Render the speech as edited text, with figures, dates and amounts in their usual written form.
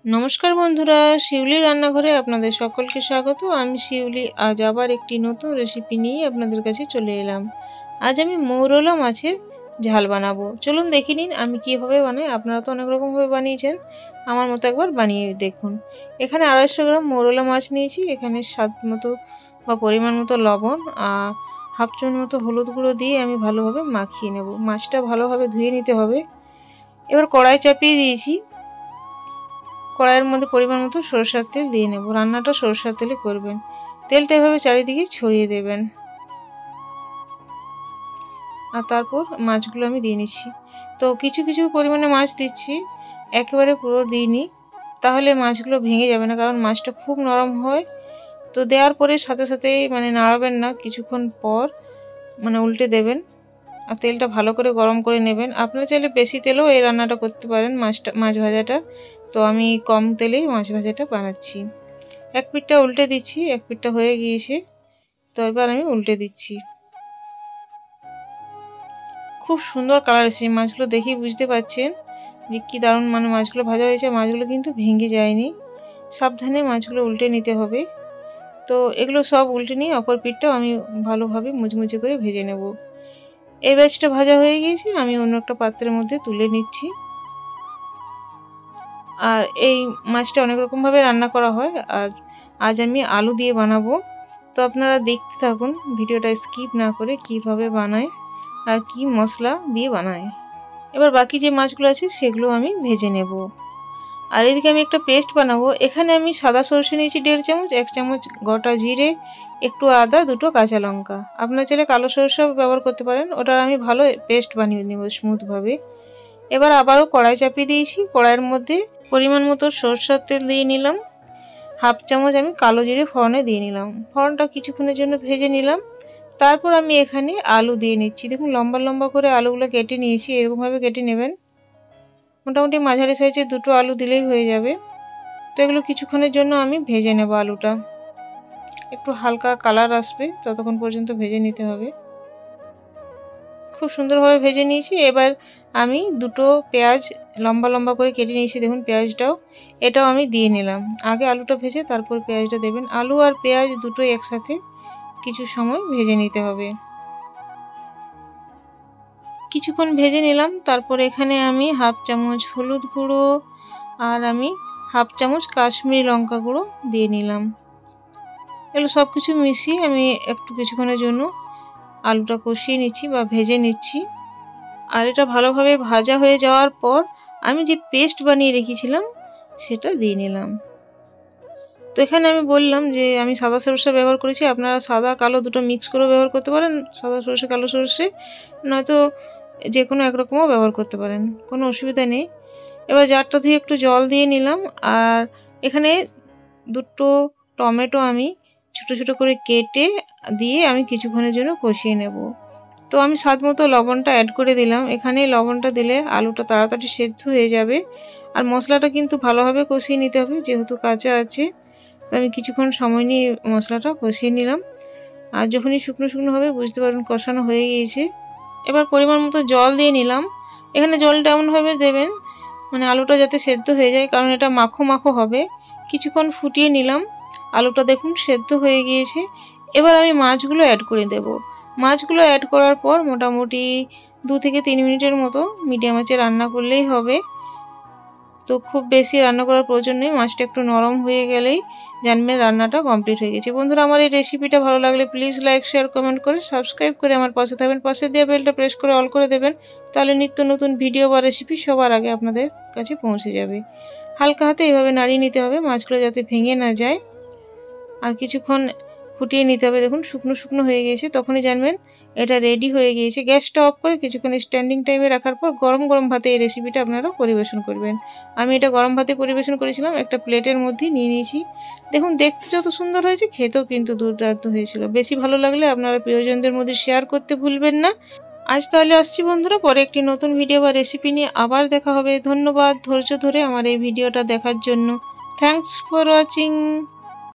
নমস্কার বন্ধুরা, শিউলি রান্নাঘরে আপনাদের সকলকে স্বাগত। আমি শিউলি আজ আবার একটি নতুন রেসিপি নিয়ে আপনাদের কাছে চলে এলাম। আজ আমি মৌরলা মাছের ঝাল বানাবো। চলুন দেখে নিন আমি কিভাবে বানাই। আপনারা তো অনেক রকমভাবে বানিয়েছেন, আমার মতো একবার বানিয়ে দেখুন। এখানে 250 গ্রাম মৌরলা মাছ নিয়েছি। এখানে স্বাদ মতো বা পরিমাণ মতো লবণ আর হাফ চামচ মতো হলুদ গুঁড়ো দিয়ে আমি ভালোভাবে মাখিয়ে নেব। মাছটা ভালোভাবে ধুয়ে নিতে হবে। এবার কড়াই চাপিয়ে দিয়েছি। কড়াইয়ের মধ্যে পরিমাণ মতো সরষের তেল দিয়ে নেব। রান্নাটা সরষের তেলে করবেন। তেলটা এভাবে চারিদিকে ছড়িয়ে দেবেন আর তারপর মাছগুলো আমি দিয়ে নিচ্ছি। তো কিছু কিছু পরিমাণে মাছ দিচ্ছি, একেবারে পুরো দিইনি, তাহলে মাছগুলো ভেঙে যাবে না, কারণ মাছটা খুব নরম হয়। তো দেওয়ার পরে সাথে সাথেই নাড়াবেন না, কিছুক্ষণ পর উল্টে দেবেন আর তেলটা ভালো করে গরম করে নেবেন। আপনারা চাইলে বেশি তেলেও এই রান্নাটা করতে পারেন, মাছ ভাজাটা। তো আমি কম তেলেই মাছ ভাজাটা বানাচ্ছি। এক পিঠটা উল্টে দিচ্ছি, এক পিঠটা হয়ে গিয়েছে। তো এবার আমি উল্টে দিচ্ছি। খুব সুন্দর কালার এসেছে, মাছগুলো দেখেই বুঝতে পারছেন যে কি দারুণ মাছগুলো ভাজা হয়েছে। মাছগুলো কিন্তু ভেঙে যায়নি। সাবধানে মাছগুলো উল্টে নিতে হবে। তো এগুলো সব উল্টে নিয়ে অপর পিঠটাও আমি ভালোভাবে মুচমুচে করে ভেজে নেব। এই ব্যাচটা ভাজা হয়ে গিয়েছে, আমি অন্য একটা পাত্রের মধ্যে তুলে নিচ্ছি। আর এই মাছটা অনেক রকমভাবে রান্না করা হয়, আর আজ আমি আলু দিয়ে বানাবো। তো আপনারা দেখতে থাকুন ভিডিওটা, স্কিপ না করে কিভাবে বানায় আর কি মশলা দিয়ে বানায়। এবার বাকি যে মাছগুলো আছে সেগুলো আমি ভেজে নেব। আর এদিকে আমি একটা পেস্ট বানাবো। এখানে আমি সাদা সরষে নিয়েছি 1.5 চামচ, 1 চামচ গোটা জিরে, একটু আদা, 2টো কাঁচা লঙ্কা। আপনারা চাইলে কালো সরষে ব্যবহার করতে পারেন। ওটার আমি ভালো পেস্ট বানিয়ে নেব স্মুথভাবে। এবার আবারও কড়াই চাপিয়ে দিয়েছি। কড়াইয়ের মধ্যে পরিমাণ মতো সরষের তেল দিয়ে নিলাম। হাফ চামচ আমি কালো জিরে ফোড়নে দিয়ে নিলাম। ফোড়নটা কিছুক্ষণের জন্য ভেজে নিলাম। তারপর আমি এখানে আলু দিয়ে নিচ্ছি। দেখুন লম্বা লম্বা করে আলুগুলো কেটে নিয়েছি, এরকমভাবে কেটে নেবেন। মোটামুটি মাঝারি সাইজের 2টো আলু দিলেই হয়ে যাবে। তো এগুলো কিছুক্ষণের জন্য আমি ভেজে নেব। আলুটা একটু হালকা কালার আসবে ততক্ষণ পর্যন্ত ভেজে নিতে হবে। খুব সুন্দরভাবে ভেজে নিয়েছি। এবার আমি 2টো পেঁয়াজ লম্বা লম্বা করে কেটে নিয়েছি। দেখুন পেঁয়াজটাও, এটাও আমি দিয়ে নিলাম। আগে আলুটা ভেজে তারপর পেঁয়াজটা দেবেন। আলু আর পেঁয়াজ দুটোই একসাথে কিছু সময় ভেজে নিতে হবে। কিছুক্ষণ ভেজে নিলাম। তারপর এখানে আমি হাফ চামচ হলুদ গুঁড়ো আর আমি হাফ চামচ কাশ্মীরি লঙ্কা গুঁড়ো দিয়ে নিলাম। এগুলো সব কিছু মিশিয়ে আমি একটু কিছুক্ষণের জন্য আলুটা কষিয়ে নিচ্ছি বা ভেজে নিচ্ছি। আর এটা ভালোভাবে ভাজা হয়ে যাওয়ার পর আমি যে পেস্ট বানিয়ে রেখেছিলাম সেটা দিয়ে নিলাম। তো এখানে আমি বললাম যে আমি সাদা সরষে ব্যবহার করেছি, আপনারা সাদা কালো দুটো মিক্স করে ব্যবহার করতে পারেন। সাদা সরষে কালো সরষে নয়তো যে কোনো একরকমও ব্যবহার করতে পারেন, কোনো অসুবিধা নেই। এবার জারটা ধুয়ে একটু জল দিয়ে নিলাম। আর এখানে 2টো টমেটো আমি ছোট ছোট করে কেটে দিয়ে আমি কিছুক্ষণের জন্য কষিয়ে নেব। তো আমি স্বাদ মতো লবণটা অ্যাড করে দিলাম। এখানে লবণটা দিলে আলুটা তাড়াতাড়ি সেদ্ধ হয়ে যাবে। আর মশলাটা কিন্তু ভালোভাবে কষিয়ে নিতে হবে, যেহেতু কাঁচা আছে। তো আমি কিছুক্ষণ সময় নিয়ে মশলাটা কষিয়ে নিলাম। আর যখনই শুকনো শুকনো হবে বুঝতে পারবেন কষানো হয়ে গিয়েছে। এবার পরিমাণ মতো জল দিয়ে নিলাম। এখানে জলটা এমনভাবে দেবেন আলুটা যাতে সেদ্ধ হয়ে যায়, কারণ এটা মাখো মাখো হবে। কিছুক্ষণ ফুটিয়ে নিলাম। আলুটা দেখুন সেদ্ধ হয়ে গিয়েছে। এবার আমি মাছগুলো অ্যাড করে দেব। মাছগুলো অ্যাড করার পর মোটামুটি 2 থেকে 3 মিনিটের মতো মিডিয়াম আঁচে রান্না করলেই হবে। তো খুব বেশি রান্না করার প্রয়োজন নেই। মাছটা একটু নরম হয়ে গেলেই জানবেন রান্নাটা কমপ্লিট হয়ে গেছে। বন্ধুরা, আমার এই রেসিপিটা ভালো লাগলে প্লিজ লাইক, শেয়ার, কমেন্ট করে সাবস্ক্রাইব করে আমার পাশে থাকবেন। পাশে দিয়ে বেলটা প্রেস করে অল করে দেবেন, তাহলে নিত্য নতুন ভিডিও বা রেসিপি সবার আগে আপনাদের কাছে পৌঁছে যাবে। হালকা হাতে এইভাবে নাড়িয়ে নিতে হবে, মাছগুলো যাতে ভেঙে না যায়। আর কিছুক্ষণ ফুটিয়ে নিতে হবে। দেখুন শুকনো শুকনো হয়ে গিয়েছে, তখনই জানবেন এটা রেডি হয়ে গিয়েছে। গ্যাসটা অফ করে কিছুক্ষণ স্ট্যান্ডিং টাইমে রাখার পর গরম গরম ভাতে এই রেসিপিটা আপনারা পরিবেশন করবেন। আমি এটা গরম ভাতে পরিবেশন করেছিলাম, একটা প্লেটের মধ্যে নিয়ে নিয়েছি। দেখুন দেখতে যত সুন্দর হয়েছে, খেতেও কিন্তু দুর্দান্ত হয়েছিল। বেশি ভালো লাগলে আপনারা প্রিয়জনদের মধ্যে শেয়ার করতে ভুলবেন না। আজ তাহলে আসছি বন্ধুরা, পরে একটি নতুন ভিডিও বা রেসিপি নিয়ে আবার দেখা হবে। ধন্যবাদ ধৈর্য ধরে আমার এই ভিডিওটা দেখার জন্য। Thanks for watching.